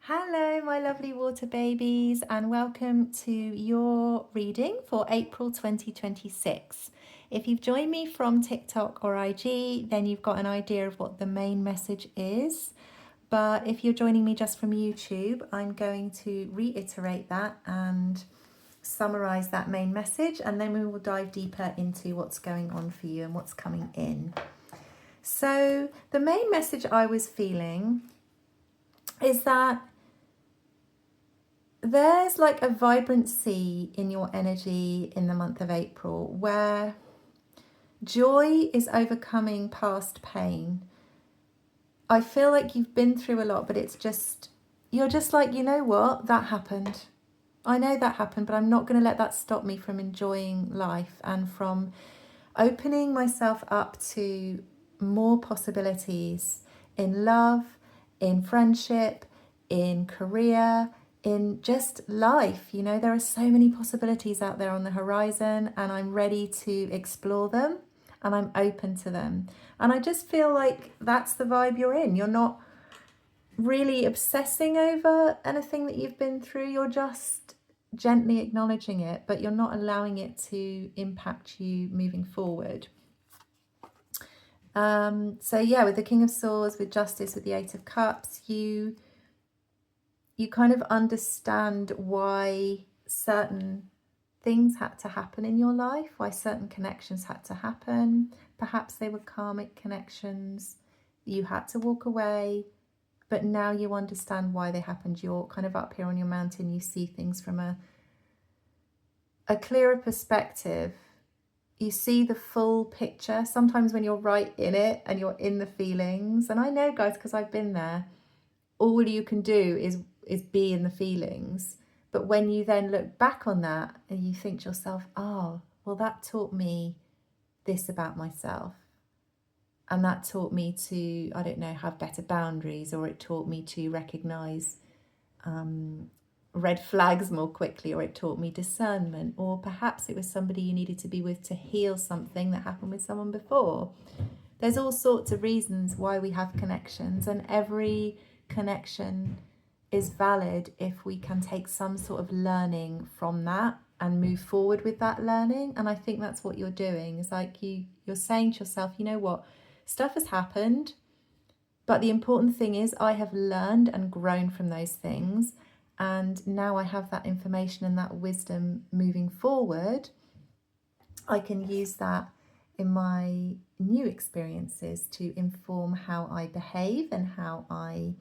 Hello, my lovely water babies, and welcome to your reading for April 2026. If you've joined me from TikTok or IG, then you've got an idea of what the main message is. But if you're joining me just from YouTube, I'm going to reiterate that and summarize that main message, and then we will dive deeper into what's going on for you and what's coming in. So, the main message I was feeling is that there's like a vibrancy in your energy in the month of April where joy is overcoming past pain. I feel like you've been through a lot, but you're just like, you know what, that happened. I know that happened, but I'm not going to let that stop me from enjoying life and from opening myself up to more possibilities in love, in friendship, in career, in just life. You know, there are so many possibilities out there on the horizon, and I'm ready to explore them and I'm open to them. And I just feel like that's the vibe you're in. You're not really obsessing over anything that you've been through. You're just gently acknowledging it, but you're not allowing it to impact you moving forward. So yeah, with the King of Swords, with Justice, with the Eight of Cups, you kind of understand why certain things had to happen in your life, why certain connections had to happen. Perhaps they were karmic connections. You had to walk away, but now you understand why they happened. You're kind of up here on your mountain. You see things from a clearer perspective. You see the full picture. Sometimes when you're right in it and you're in the feelings, and I know, guys, because I've been there, all you can do is be in the feelings. But when you then look back on that and you think to yourself, oh, well, that taught me this about myself. And that taught me to, I don't know, have better boundaries, or it taught me to recognize red flags more quickly, or it taught me discernment, or perhaps it was somebody you needed to be with to heal something that happened with someone before. There's all sorts of reasons why we have connections, and every connection is valid if we can take some sort of learning from that and move forward with that learning. And I think that's what you're doing. It's like you're saying to yourself, you know what, stuff has happened, but the important thing is I have learned and grown from those things, and now I have that information and that wisdom moving forward. I can use that in my new experiences to inform how I behave and how I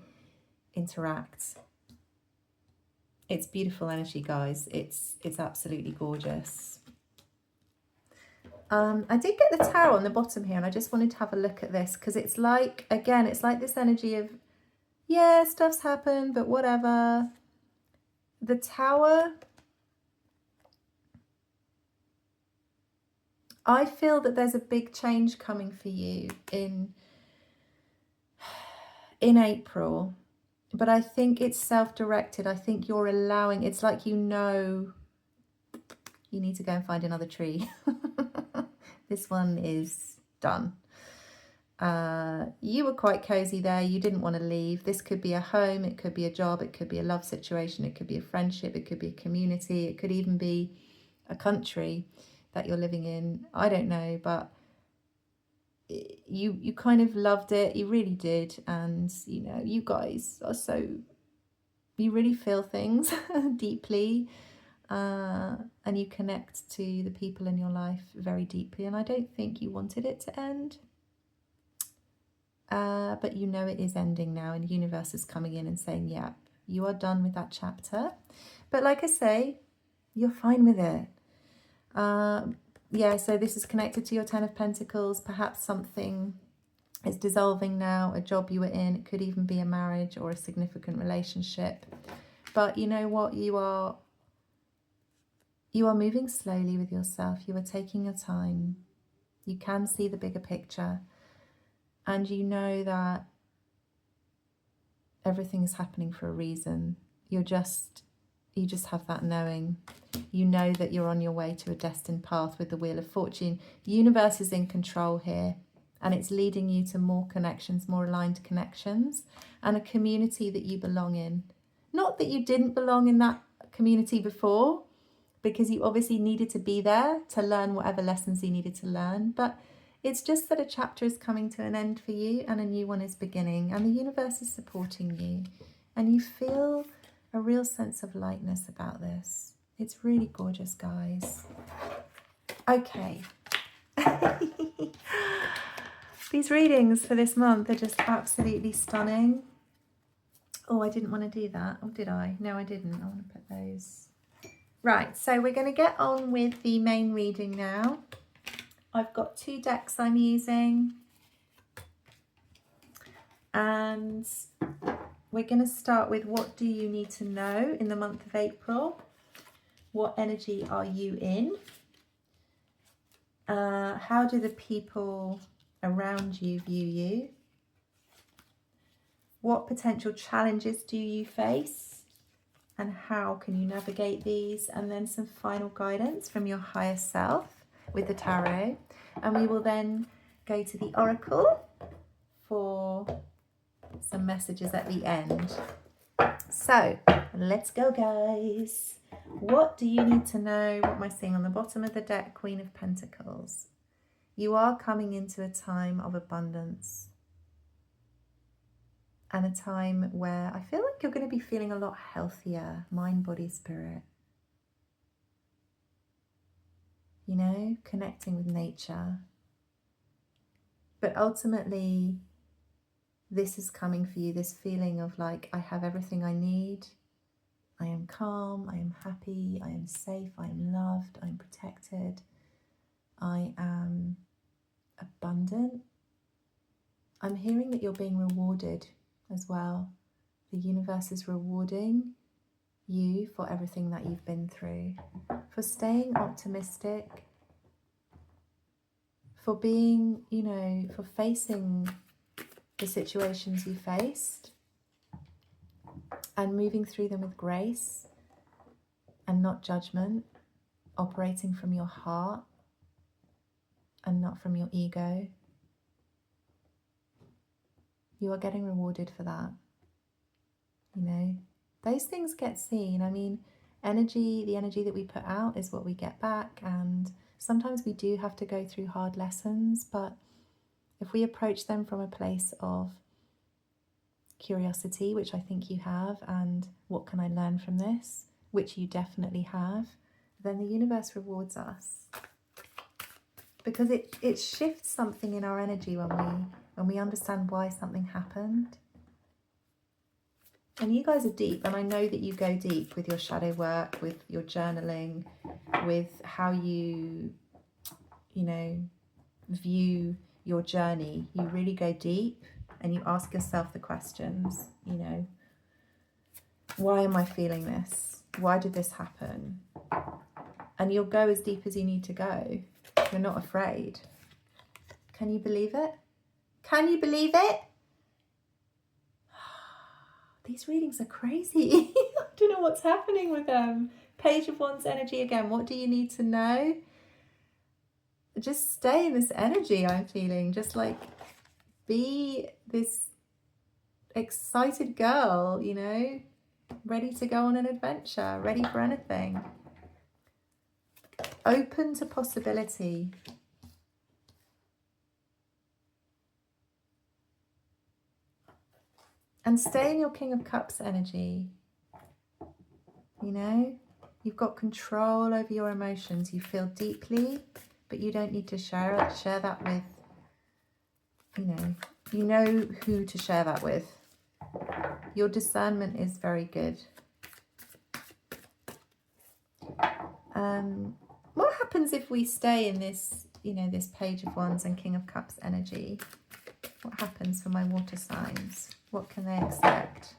interact. It's beautiful energy, guys. It's absolutely gorgeous. I did get the tarot on the bottom here, and I just wanted to have a look at this because it's like, again, it's like this energy of, yeah, stuff's happened, but whatever. The Tower, I feel that there's a big change coming for you in April, but I think it's self-directed. I think you're allowing, it's like, you know, you need to go and find another tree. This one is done. You were quite cozy there. You didn't want to leave. This could be a home, it could be a job, it could be a love situation, it could be a friendship, it could be a community, it could even be a country that you're living in. I don't know, but you kind of loved it. You really did. And you know, you guys are so, you really feel things deeply, and you connect to the people in your life very deeply, and I don't think you wanted it to end, but you know it is ending now, and the universe is coming in and saying, yeah, you are done with that chapter. But like I say, you're fine with it. Yeah, so this is connected to your Ten of Pentacles. Perhaps something is dissolving now, a job you were in. It could even be a marriage or a significant relationship. But you know what? You are moving slowly with yourself. You are taking your time. You can see the bigger picture. And you know that everything is happening for a reason. You just have that knowing. You know that you're on your way to a destined path with the Wheel of Fortune. The universe is in control here, and it's leading you to more connections, more aligned connections, and a community that you belong in. Not that you didn't belong in that community before, because you obviously needed to be there to learn whatever lessons you needed to learn, but it's just that a chapter is coming to an end for you and a new one is beginning, and the universe is supporting you, and you feel a real sense of lightness about this. It's really gorgeous, guys. Okay. These readings for this month are just absolutely stunning. Oh, I didn't want to do that. Or did I? No, I didn't. I want to put those. Right, so we're going to get on with the main reading now. I've got 2 decks I'm using. And we're going to start with, what do you need to know in the month of April? What energy are you in? How do the people around you view you? What potential challenges do you face? And how can you navigate these? And then some final guidance from your higher self with the tarot. And we will then go to the oracle for some messages at the end. So let's go, guys. What do you need to know? What am I seeing on the bottom of the deck? Queen of Pentacles. You are coming into a time of abundance, and a time where I feel like you're going to be feeling a lot healthier, mind, body, spirit. You know, connecting with nature. But ultimately, this is coming for you, this feeling of like, I have everything I need. I am calm, I am happy, I am safe, I am loved, I am protected. I am abundant. I'm hearing that you're being rewarded as well. The universe is rewarding you for everything that you've been through, for staying optimistic, for being, you know, for facing the situations you faced and moving through them with grace and not judgment, operating from your heart and not from your ego. You are getting rewarded for that. You know, those things get seen. I mean, the energy that we put out is what we get back. And sometimes we do have to go through hard lessons, but if we approach them from a place of curiosity, which I think you have, and what can I learn from this, which you definitely have, then the universe rewards us. Because it shifts something in our energy when we understand why something happened. And you guys are deep, and I know that you go deep with your shadow work, with your journaling, with how you know, view your journey. You really go deep and you ask yourself the questions, you know, why am I feeling this? Why did this happen? And you'll go as deep as you need to go. You're not afraid. Can you believe it? Can you believe it? These readings are crazy. I don't know what's happening with them. Page of Wands energy again. What do you need to know? Just stay in this energy I'm feeling. Just like be this excited girl, you know, ready to go on an adventure, ready for anything. Open to possibility. And stay in your King of Cups energy. You know, you've got control over your emotions. You feel deeply, but you don't need to share it. Share that with, you know who to share that with. Your discernment is very good. What happens if we stay in this, you know, this Page of Wands and King of Cups energy? What happens for my water signs? What can they expect?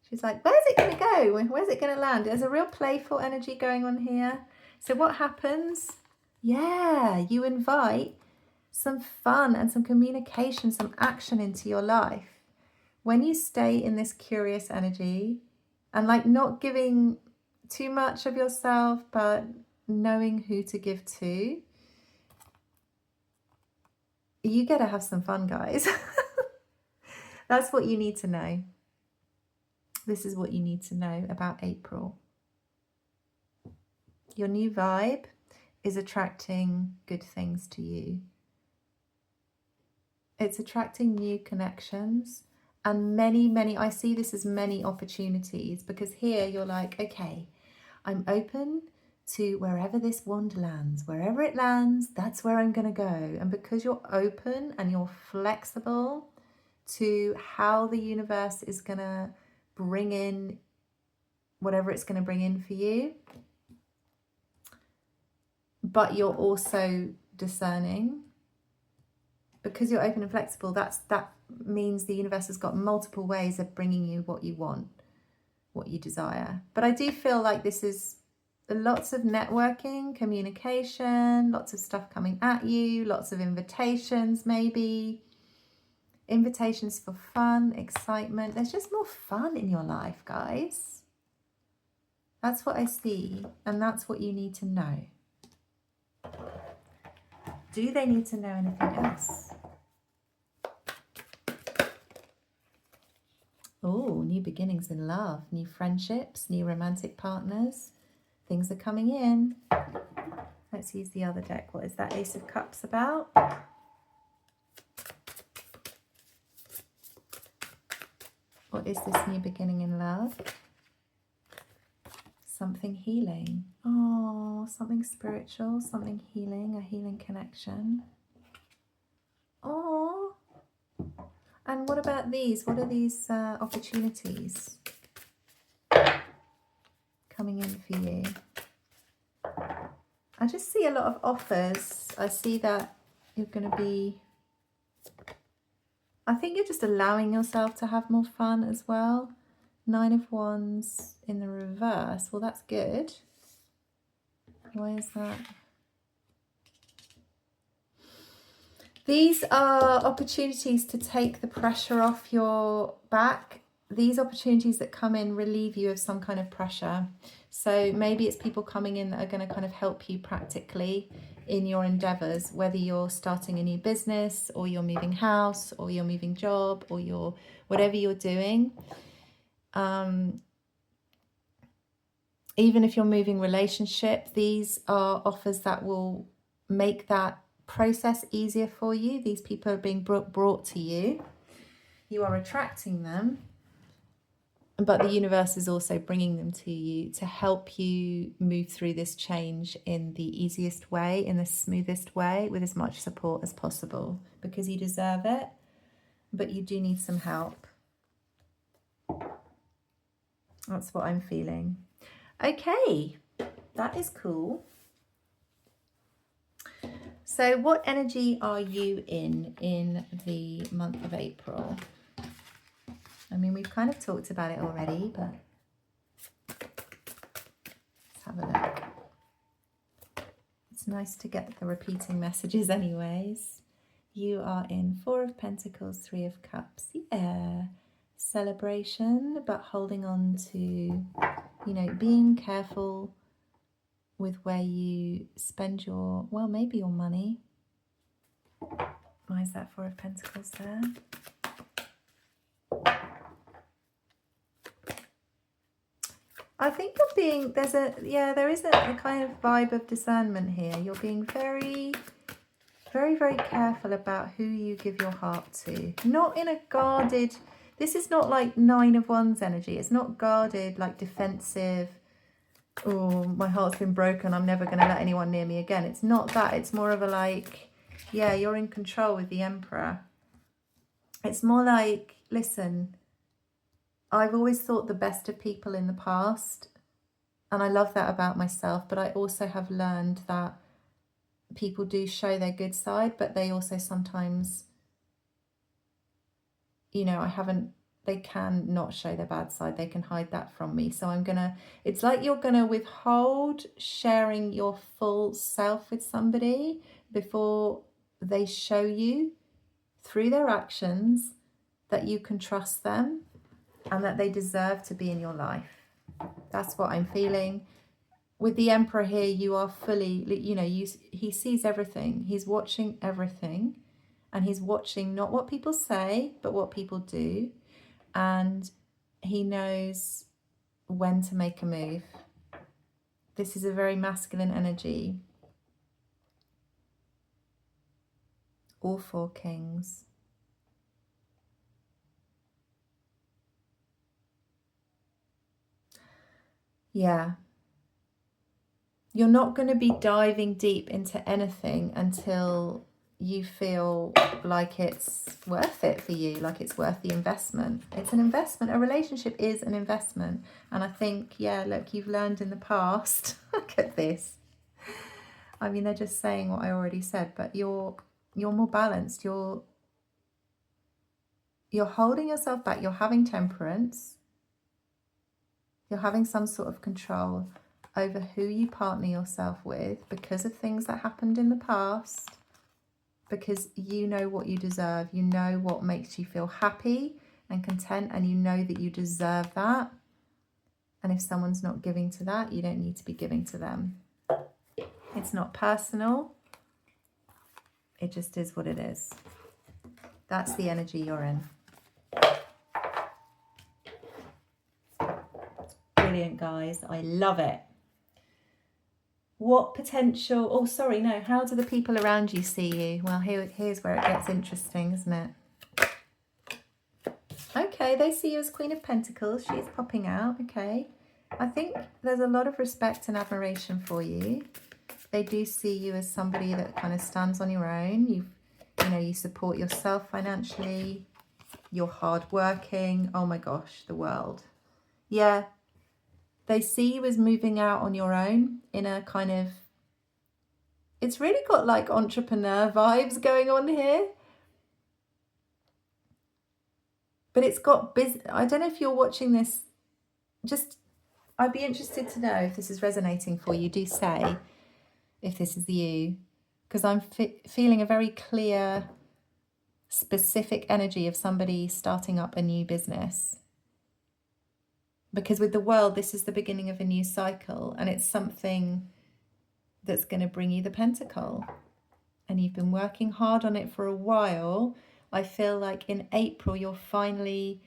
She's like, where's it going to go? Where's it going to land? There's a real playful energy going on here. So what happens? Yeah, you invite some fun and some communication, some action into your life. When you stay in this curious energy and like not giving too much of yourself, but knowing who to give to. You gotta have some fun, guys. That's what you need to know. This is what you need to know about April. Your new vibe is attracting good things to you. It's attracting new connections and many, I see this as many opportunities, because here you're like, okay, I'm open to wherever this wand lands. Wherever it lands, that's where I'm going to go. And because you're open and you're flexible to how the universe is going to bring in whatever it's going to bring in for you, but you're also discerning, because you're open and flexible, that means the universe has got multiple ways of bringing you what you want, what you desire. But I do feel like this is lots of networking, communication, lots of stuff coming at you, lots of invitations, maybe invitations for fun, excitement. There's just more fun in your life, guys. That's what I see, and that's what you need to know. Do they need to know anything else? Oh, new beginnings in love, new friendships, new romantic partners. Things are coming in. Let's use the other deck. What is that Ace of Cups about? What is this new beginning in love? Something healing. Oh, something spiritual, something healing, a healing connection. Oh. And what about these? What are these opportunities coming in for you? I just see a lot of offers. I see that you're going to be... I think you're just allowing yourself to have more fun as well. 9 of Wands in the reverse. Well, that's good. Why is that? These are opportunities to take the pressure off your back. These opportunities that come in relieve you of some kind of pressure. So maybe it's people coming in that are going to kind of help you practically in your endeavors, whether you're starting a new business or you're moving house or you're moving job or you're whatever you're doing. Even if you're moving relationship, these are offers that will make that process easier for you. These people are being brought to you. You are attracting them, but the universe is also bringing them to you to help you move through this change in the easiest way, in the smoothest way, with as much support as possible, because you deserve it, but you do need some help. That's what I'm feeling. Okay, that is cool. So what energy are you in the month of April? I mean, we've kind of talked about it already, but let's have a look. It's nice to get the repeating messages anyways. You are in 4 of Pentacles, 3 of Cups. Yeah, celebration, but holding on to, you know, being careful with where you spend your, well, maybe your money. Why is that 4 of Pentacles there? I think you're being, there is a kind of vibe of discernment here. You're being very, very, very careful about who you give your heart to. Not in a guarded, this is not like 9 of Wands energy. It's not guarded, like defensive. Oh, my heart's been broken, I'm never going to let anyone near me again. It's not that. It's more of a like, yeah, you're in control with the Emperor. It's more like, listen, I've always thought the best of people in the past, and I love that about myself, but I also have learned that people do show their good side, but they also sometimes, you know, they can not show their bad side. They can hide that from me. So it's like you're gonna withhold sharing your full self with somebody before they show you through their actions that you can trust them and that they deserve to be in your life. That's what I'm feeling. with the Emperor here, you are fully, you know, he sees everything. He's watching everything, and he's watching not what people say, but what people do. And he knows when to make a move. This is a very masculine energy. All 4 kings. Yeah. You're not going to be diving deep into anything until you feel like it's worth it for you, like it's worth the investment. It's an investment. A relationship is an investment. And I think, yeah, look, you've learned in the past. Look at this. I mean, they're just saying what I already said, but you're more balanced. You're holding yourself back. You're having temperance. You're having some sort of control over who you partner yourself with because of things that happened in the past, because you know what you deserve. You know what makes you feel happy and content, and you know that you deserve that. And if someone's not giving to that, you don't need to be giving to them. It's not personal. It just is what it is. That's the energy you're in. Brilliant, guys. I love it. What potential... Oh, sorry, no. How do the people around you see you? Well, here's where it gets interesting, isn't it? Okay, they see you as Queen of Pentacles. She's popping out. Okay. I think there's a lot of respect and admiration for you. They do see you as somebody that kind of stands on your own. You know, you support yourself financially. You're hardworking. Oh my gosh, the world. Yeah. They see you as moving out on your own in a kind of... It's really got like entrepreneur vibes going on here. But it's got business. I don't know if you're watching this. Just, I'd be interested to know if this is resonating for you. Do say if this is you. Because I'm feeling a very clear, specific energy of somebody starting up a new business. Because with the world, this is the beginning of a new cycle. And it's something that's going to bring you the pentacle. And you've been working hard on it for a while. I feel like in April, you're finally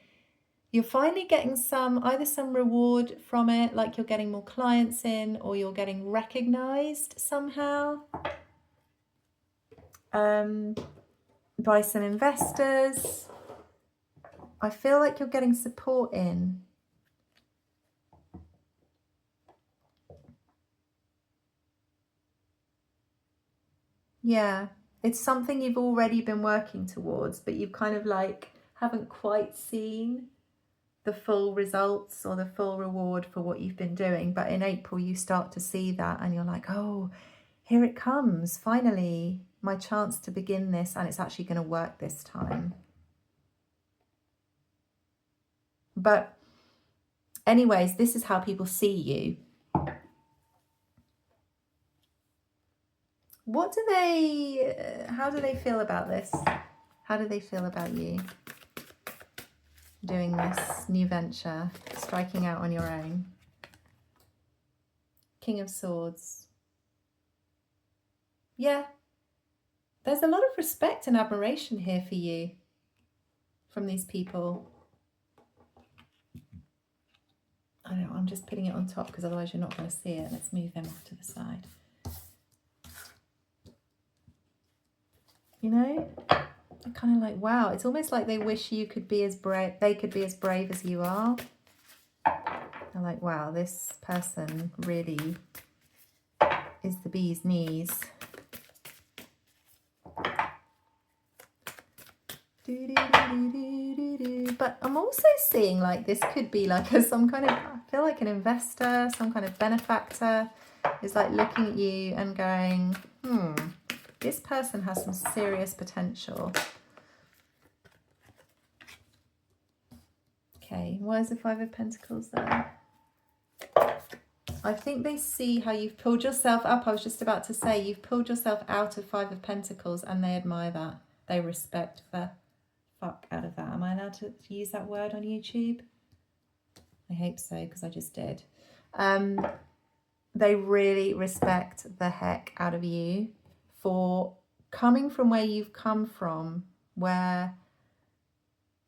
getting either some reward from it, like you're getting more clients in, or you're getting recognized somehow by some investors. I feel like you're getting support in. Yeah, it's something you've already been working towards, but you kind of like haven't quite seen the full results or the full reward for what you've been doing. But in April, you start to see that and you're like, oh, here it comes. Finally, my chance to begin this, and it's actually going to work this time. But anyways, this is how people see you. How do they feel about this? How do they feel about you doing this new venture, striking out on your own? King of Swords. Yeah. There's a lot of respect and admiration here for you from these people. I know, I'm just putting it on top because otherwise you're not going to see it. Let's move them off to the side. You know, they're kind of like, wow, it's almost like they wish you could be as brave, they could be as brave as you are. They're like, wow, this person really is the bee's knees. But I'm also seeing like this could be like some kind of, I feel like an investor, some kind of benefactor is like looking at you and going, this person has some serious potential. Okay, why is the Five of Pentacles there? I think they see how you've pulled yourself up. I was just about to say, you've pulled yourself out of Five of Pentacles and they admire that. They respect the fuck out of that. Am I allowed to use that word on YouTube? I hope so, because I just did. they really respect the heck out of you for coming from where you've come from, where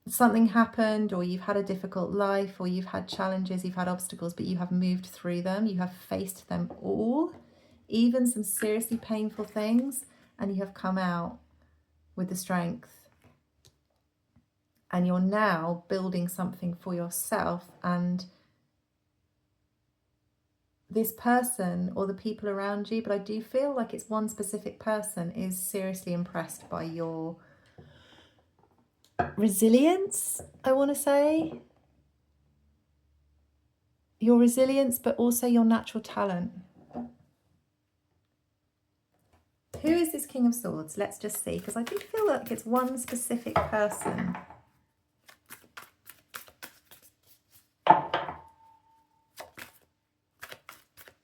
something happened, or you've had a difficult life, or you've had challenges, you've had obstacles, but you have moved through them, you have faced them all, even some seriously painful things, and you have come out with the strength. And you're now building something for yourself, and this person or the people around you, but I do feel like it's one specific person, is seriously impressed by your resilience, I want to say. Your resilience, but also your natural talent. Who is this King of Swords? Let's just see, because I do feel like it's one specific person.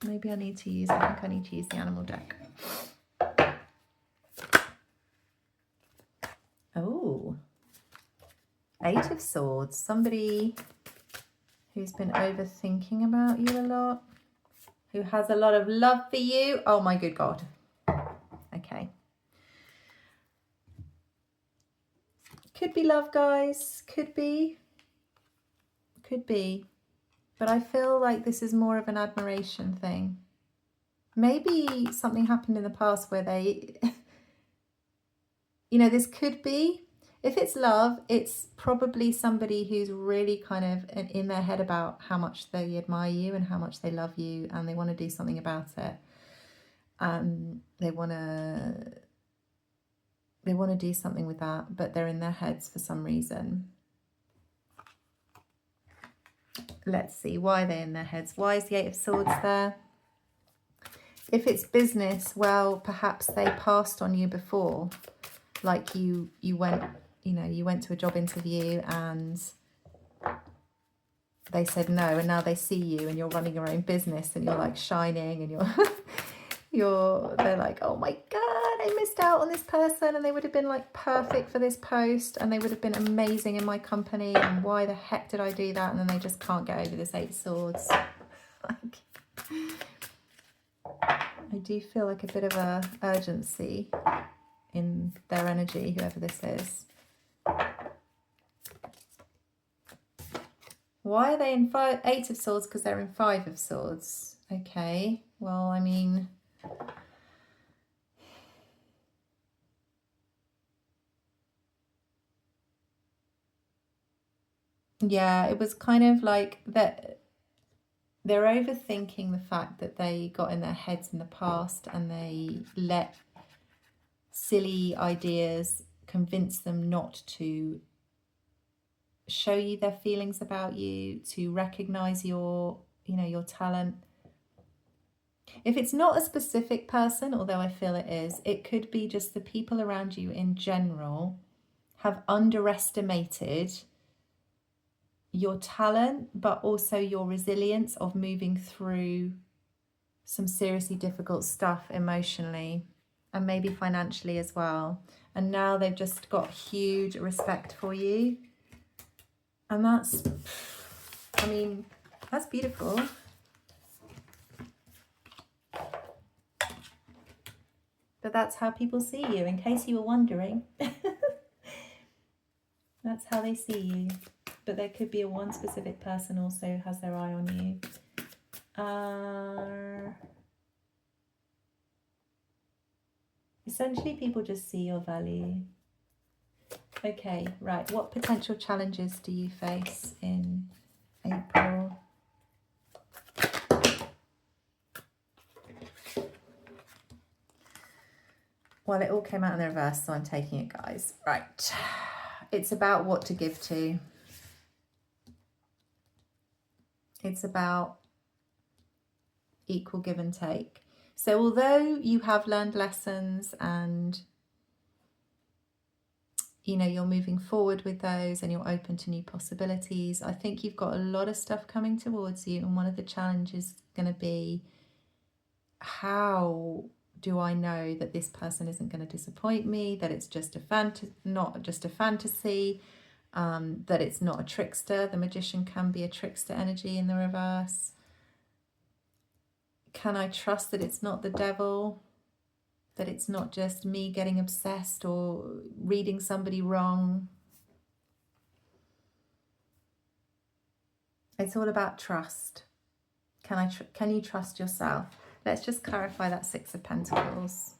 Maybe I need to use, I think I need to use the animal deck. Oh, Eight of Swords. Somebody who's been overthinking about you a lot, who has a lot of love for you. Oh my good God. Okay. Could be love, guys. Could be. Could be. But I feel like this is more of an admiration thing. Maybe something happened in the past where they, you know, this could be, if it's love, it's probably somebody who's really kind of in their head about how much they admire you and how much they love you, and they want to do something about it. They want to do something with that, but they're in their heads for some reason. Let's see, why are they in their heads? Why is the Eight of Swords there? If it's business, well, perhaps they passed on you before. Like you went, you know, you went to a job interview and they said no, and now they see you and you're running your own business and you're like shining and they're like, oh my God, I missed out on this person and they would have been like perfect for this post and they would have been amazing in my company, and why the heck did I do that? And then they just can't get over this Eight of Swords. Like, I do feel like a bit of a urgency in their energy, whoever this is. Why are they in Eight of Swords? Because they're in Five of Swords. Okay, well, I mean, yeah, it was kind of like that. They're overthinking the fact that they got in their heads in the past and they let silly ideas convince them not to show you their feelings about you, to recognize your, you know, your talent. If it's not a specific person, although I feel it is, it could be just the people around you in general have underestimated your talent, but also your resilience of moving through some seriously difficult stuff emotionally and maybe financially as well. And now they've just got huge respect for you. And that's, I mean, that's beautiful. But that's how people see you, in case you were wondering. That's how they see you. But there could be a one specific person also has their eye on you. Essentially, people just see your value. Okay, right. What potential challenges do you face in April? Well, it all came out in the reverse, so I'm taking it, guys. Right. It's about what to give to. It's about equal give and take. So although you have learned lessons and, you know, you're moving forward with those and you're open to new possibilities, I think you've got a lot of stuff coming towards you. And one of the challenges is going to be, how do I know that this person isn't going to disappoint me, that it's just not just a fantasy, that it's not a trickster? The Magician can be a trickster energy in the reverse. Can I trust that it's not the devil? That it's not just me getting obsessed or reading somebody wrong? It's all about trust. Can you trust yourself? Let's just clarify that Six of Pentacles.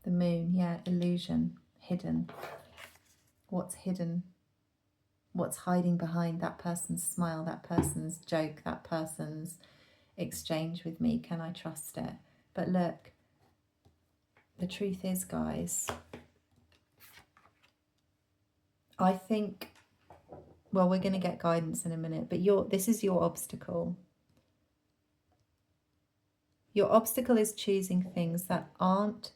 The Moon, yeah, illusion, hidden. What's hidden? What's hiding behind that person's smile, that person's joke, that person's exchange with me? Can I trust it? But look, the truth is, guys, I think, well, we're going to get guidance in a minute, but this is your obstacle. Your obstacle is choosing things that aren't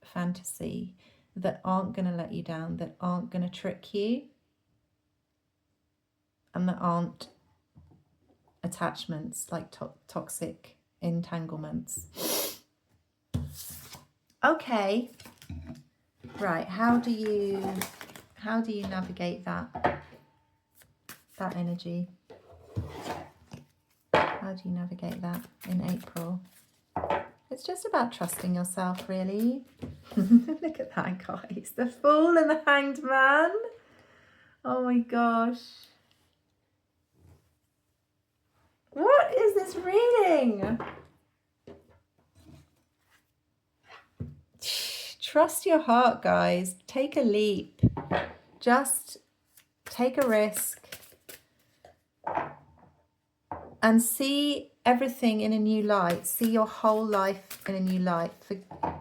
fantasy, that aren't going to let you down, that aren't going to trick you, and that aren't attachments, like toxic entanglements. Okay, right, how do you navigate that energy? How do you navigate that in April? It's just about trusting yourself, really. Look at that, guys. The Fool and the Hanged Man. Oh my gosh. What is this reading? Trust your heart, guys. Take a leap. Just take a risk and see everything in a new light. See your whole life in a new light.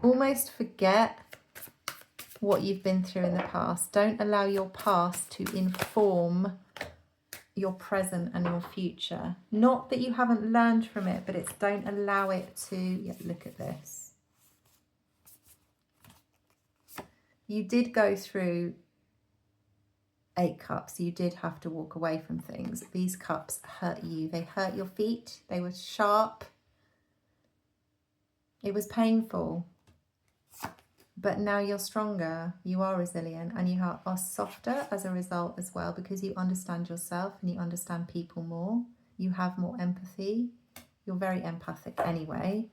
Almost forget what you've been through in the past. Don't allow your past to inform your present and your future. Not that you haven't learned from it, but don't allow it to... Yeah, look at this. You did go through 8 cups. You did have to walk away from things. These cups hurt you. They hurt your feet. They were sharp. It was painful. But now you're stronger. You are resilient, and you are softer as a result as well, because you understand yourself and you understand people more. You have more empathy. You're very empathic anyway,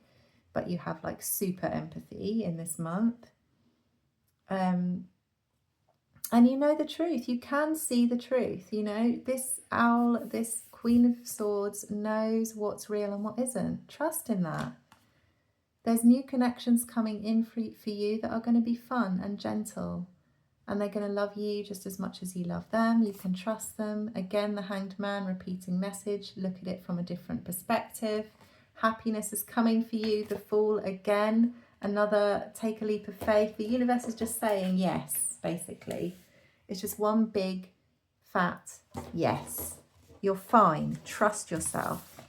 but you have like super empathy in this month. And you know the truth. You can see the truth. You know, this owl, this Queen of Swords knows what's real and what isn't. Trust in that. There's new connections coming in for you that are going to be fun and gentle. And they're going to love you just as much as you love them. You can trust them. Again, the Hanged Man, repeating message. Look at it from a different perspective. Happiness is coming for you. The Fool, again, another take a leap of faith. The universe is just saying yes, basically. It's just one big, fat yes. You're fine. Trust yourself.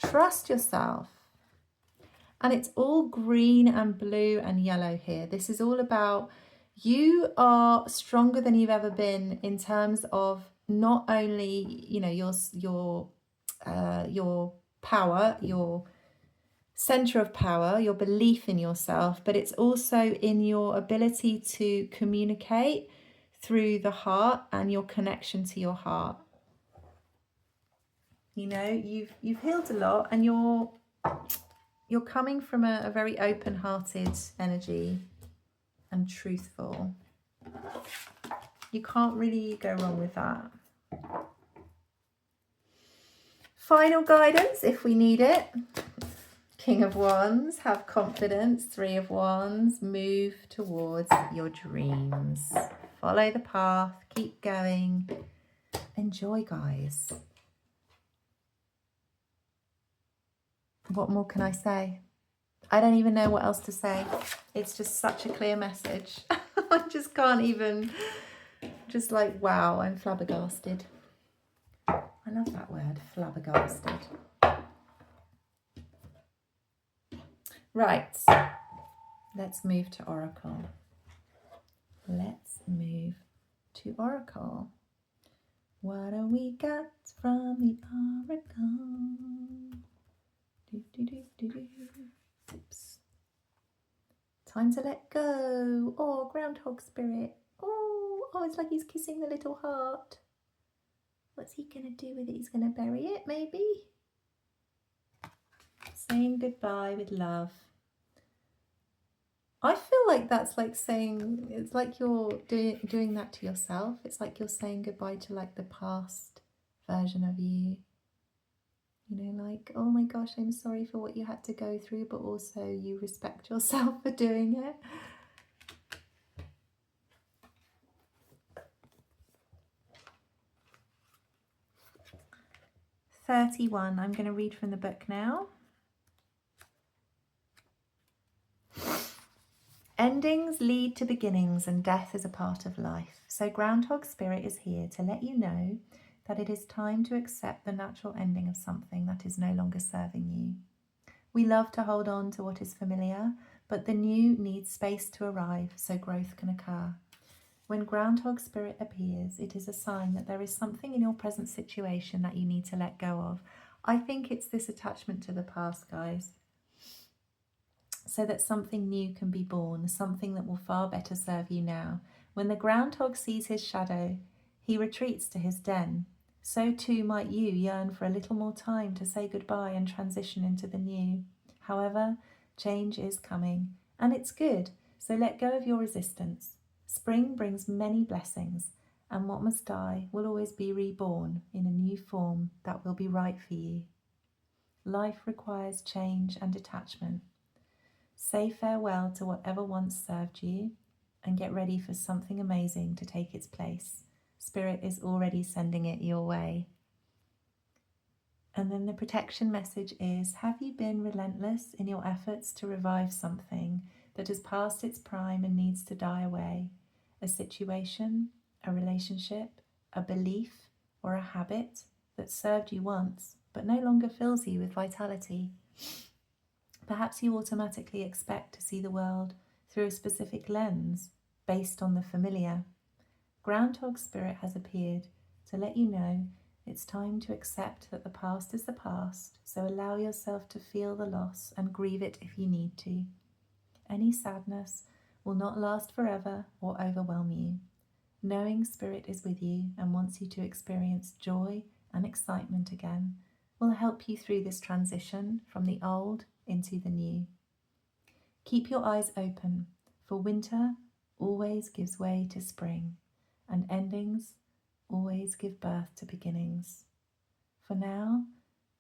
Trust yourself. And it's all green and blue and yellow here. This is all about you are stronger than you've ever been in terms of not only, you know, your power, your center of power, your belief in yourself, but it's also in your ability to communicate through the heart and your connection to your heart. You know, you've healed a lot, and you're coming from a very open-hearted energy and truthful. You can't really go wrong with that. Final guidance if we need it. King of Wands, have confidence. 3 of Wands, move towards your dreams. Follow the path, keep going. Enjoy, guys. What more can I say? I don't even know what else to say. It's just such a clear message. I just can't even, just like, wow, I'm flabbergasted. I love that word, flabbergasted. Right, let's move to Oracle. Let's move to Oracle. What do we got from the Oracle? Oops. Time to let go. Oh, groundhog spirit. Oh, it's like he's kissing the little heart. What's he going to do with it? He's going to bury it, maybe? Saying goodbye with love. I feel like that's like saying, it's like you're doing that to yourself. It's like you're saying goodbye to like the past version of you. You know, like, oh my gosh, I'm sorry for what you had to go through, but also you respect yourself for doing it. $31. I'm going to read from the book now. Endings lead to beginnings, and death is a part of life. So Groundhog Spirit is here to let you know that it is time to accept the natural ending of something that is no longer serving you. We love to hold on to what is familiar, but the new needs space to arrive so growth can occur. When Groundhog Spirit appears, it is a sign that there is something in your present situation that you need to let go of. I think it's this attachment to the past, guys, so that something new can be born, something that will far better serve you now. When the groundhog sees his shadow, he retreats to his den. So too might you yearn for a little more time to say goodbye and transition into the new. However, change is coming, and it's good, so let go of your resistance. Spring brings many blessings, and what must die will always be reborn in a new form that will be right for you. Life requires change and detachment. Say farewell to whatever once served you and get ready for something amazing to take its place. Spirit is already sending it your way. And then the protection message is, have you been relentless in your efforts to revive something that has passed its prime and needs to die away? A situation, a relationship, a belief, or a habit that served you once but no longer fills you with vitality. Perhaps you automatically expect to see the world through a specific lens based on the familiar. Groundhog Spirit has appeared to let you know it's time to accept that the past is the past, so allow yourself to feel the loss and grieve it if you need to. Any sadness will not last forever or overwhelm you. Knowing Spirit is with you and wants you to experience joy and excitement again will help you through this transition from the old into the new. Keep your eyes open, for winter always gives way to spring, and endings always give birth to beginnings. For now,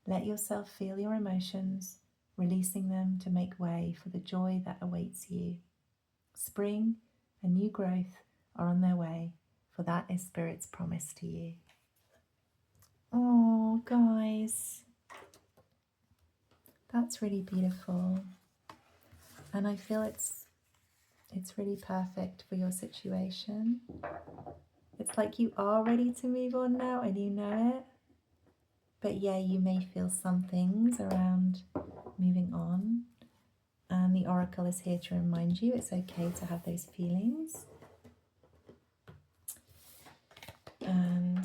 let yourself feel your emotions, releasing them to make way for the joy that awaits you. Spring and new growth are on their way, for that is Spirit's promise to you. Oh, guys, that's really beautiful. And I feel it's really perfect for your situation. It's like you are ready to move on now and you know it. But yeah, you may feel some things around moving on. And the Oracle is here to remind you it's okay to have those feelings. And,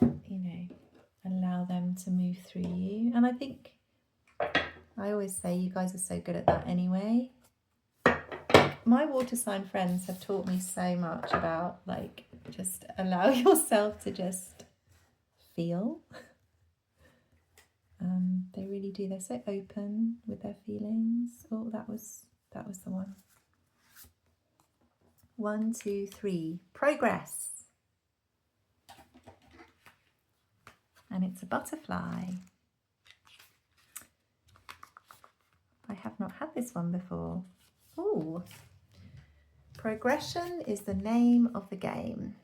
you know, allow them to move through you. And I think, I always say you guys are so good at that anyway. My water sign friends have taught me so much about, like, just allow yourself to just feel. They really do. They're so open with their feelings. Oh, that was the one. 1, 2, 3. Progress. And it's a butterfly. I have not had this one before. Oh. Progression is the name of the game.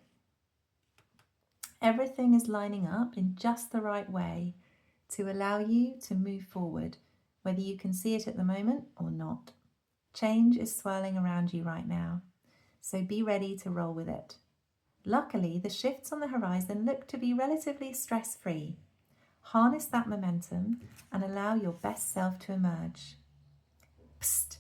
Everything is lining up in just the right way to allow you to move forward, whether you can see it at the moment or not. Change is swirling around you right now, so be ready to roll with it. Luckily, the shifts on the horizon look to be relatively stress-free. Harness that momentum and allow your best self to emerge. Psst!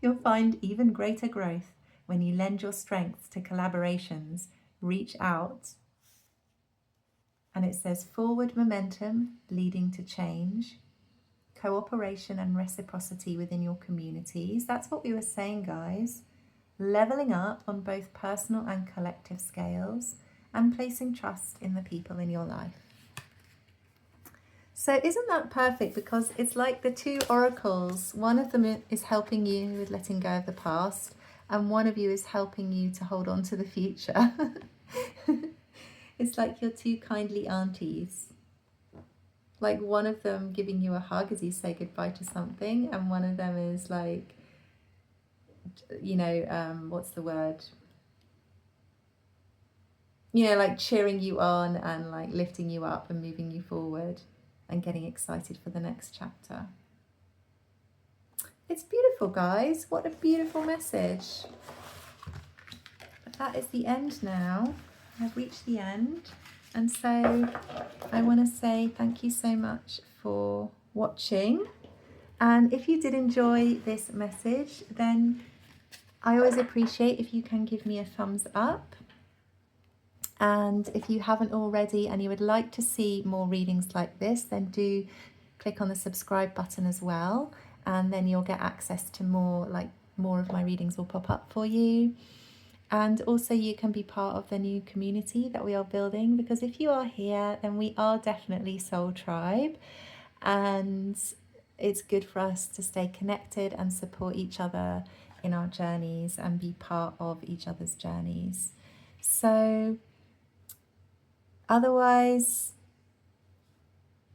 You'll find even greater growth when you lend your strengths to collaborations. Reach out. And it says forward momentum leading to change. cooperation and reciprocity within your communities. That's what we were saying, guys. Leveling up on both personal and collective scales, and placing trust in the people in your life. So isn't that perfect? Because it's like the two oracles. One of them is helping you with letting go of the past, and one of you is helping you to hold on to the future. It's like your two kindly aunties. Like one of them giving you a hug as you say goodbye to something, and one of them is like, you know, what's the word? You know, like cheering you on and like lifting you up and moving you forward and getting excited for the next chapter. It's beautiful, guys. What a beautiful message. But that is the end now. I've reached the end. And so I want to say thank you so much for watching. And if you did enjoy this message, then I always appreciate if you can give me a thumbs up. And if you haven't already and you would like to see more readings like this, then do click on the subscribe button as well. And then you'll get access to more of my readings will pop up for you. And also you can be part of the new community that we are building, because if you are here, then we are definitely Soul Tribe. And it's good for us to stay connected and support each other in our journeys and be part of each other's journeys. So otherwise,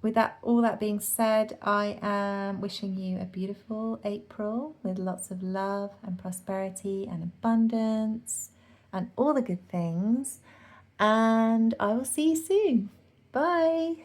with all that being said, I am wishing you a beautiful April with lots of love and prosperity and abundance and all the good things. And I will see you soon. Bye.